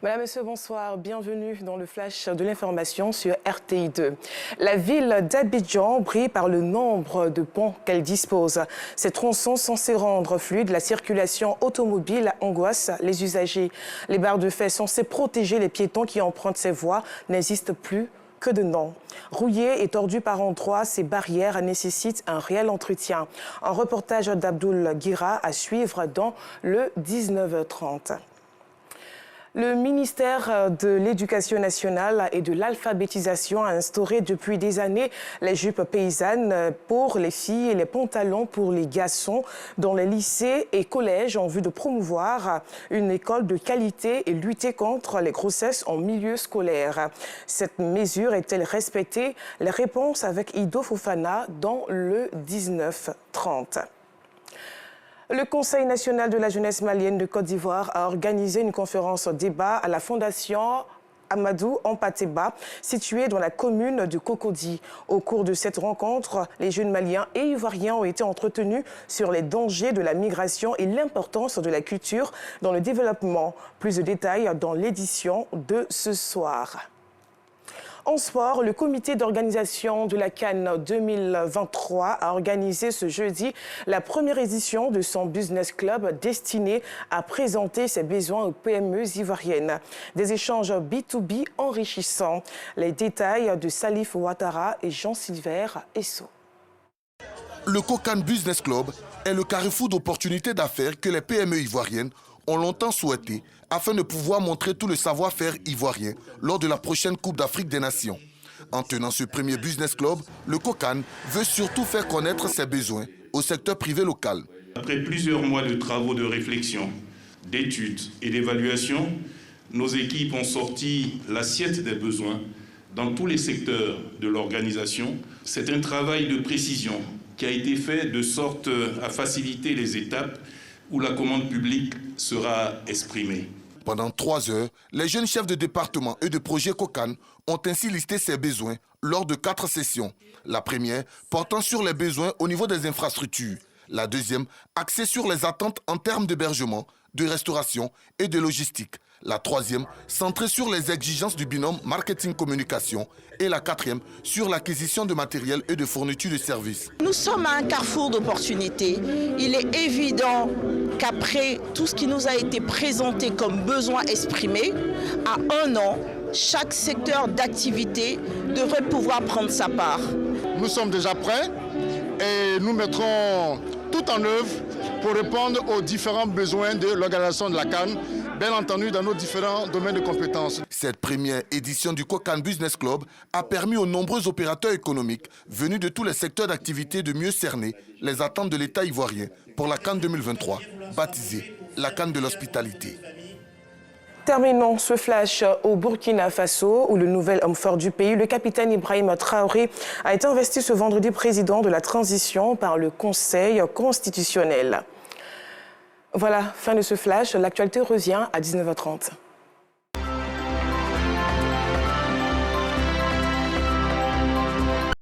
Madame, Monsieur, bonsoir. Bienvenue dans le flash de l'information sur RTI2. La ville d'Abidjan brille par le nombre de ponts qu'elle dispose. Ces tronçons censés rendre fluide la circulation automobile angoissent les usagers. Les barres de fer censées protéger les piétons qui empruntent ces voies n'existent plus que de nom. Rouillées et tordues par endroits, ces barrières nécessitent un réel entretien. Un reportage d'Abdoul Guira à suivre dans le 19h30. Le ministère de l'Éducation nationale et de l'alphabétisation a instauré depuis des années les jupes paysannes pour les filles et les pantalons pour les garçons dans les lycées et collèges en vue de promouvoir une école de qualité et lutter contre les grossesses en milieu scolaire. Cette mesure est-elle respectée? Les réponses avec Ido Fofana dans le 19h30. Le Conseil national de la jeunesse malienne de Côte d'Ivoire a organisé une conférence débat à la Fondation Amadou Ampateba, située dans la commune de Cocody. Au cours de cette rencontre, les jeunes maliens et ivoiriens ont été entretenus sur les dangers de la migration et l'importance de la culture dans le développement. Plus de détails dans l'édition de ce soir. En sport, le comité d'organisation de la CAN 2023 a organisé ce jeudi la première édition de son Business Club destiné à présenter ses besoins aux PME ivoiriennes. Des échanges B2B enrichissants. Les détails de Salif Ouattara et Jean-Sylvain Esso. Le COCAN Business Club est le carrefour d'opportunités d'affaires que les PME ivoiriennes ont longtemps souhaité afin de pouvoir montrer tout le savoir-faire ivoirien lors de la prochaine Coupe d'Afrique des Nations. En tenant ce premier Business Club, le COCAN veut surtout faire connaître ses besoins au secteur privé local. Après plusieurs mois de travaux de réflexion, d'études et d'évaluation, nos équipes ont sorti l'assiette des besoins dans tous les secteurs de l'organisation. C'est un travail de précision qui a été fait de sorte à faciliter les étapes où la commande publique sera exprimée. Pendant 3 heures, les jeunes chefs de département et de projet COCAN ont ainsi listé ses besoins lors de 4 sessions. La première portant sur les besoins au niveau des infrastructures. La deuxième axée sur les attentes en termes d'hébergement, de restauration et de logistique. La troisième centrée sur les exigences du binôme marketing-communication. Et la quatrième sur l'acquisition de matériel et de fourniture de services. Nous sommes à un carrefour d'opportunités. Il est évident qu'après tout ce qui nous a été présenté comme besoin exprimé, à 1 an, chaque secteur d'activité devrait pouvoir prendre sa part. Nous sommes déjà prêts et nous mettrons tout en œuvre pour répondre aux différents besoins de l'organisation de la CAN, bien entendu dans nos différents domaines de compétences. Cette première édition du COCAN Business Club a permis aux nombreux opérateurs économiques venus de tous les secteurs d'activité de mieux cerner les attentes de l'État ivoirien pour la CAN 2023, baptisée la CAN de l'hospitalité. Terminons ce flash au Burkina Faso, où le nouvel homme fort du pays, le capitaine Ibrahima Traoré, a été investi ce vendredi président de la transition par le Conseil constitutionnel. Voilà, fin de ce flash. L'actualité revient à 19h30.